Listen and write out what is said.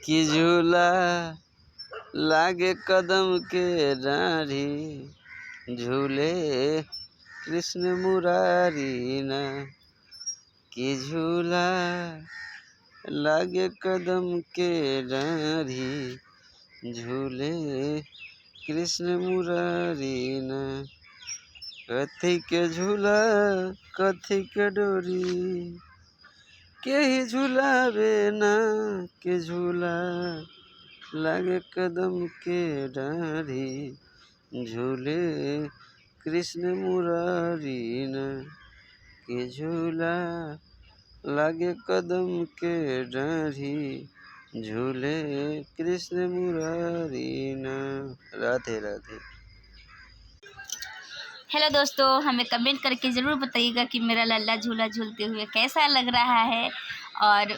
कि झूला लागे कदम के डाढ़ी, झूले कृष्ण मुरारी ना। कि झूला लागे कदम के डाढ़ी, झूले कृष्ण मुरारी ना। कथी के झूला कथी के डोरी, के ही झूलावे ना। के झूला लागे कदम के डाढ़ी, झूले कृष्ण मुरारी ना। के झूला लागे कदम के डाढ़ी, झूले कृष्ण मुरारी ना। राधे राधे। हेलो दोस्तों, हमें कमेंट करके ज़रूर बताइएगा कि मेरा लल्ला झूला झूलते हुए कैसा लग रहा है। और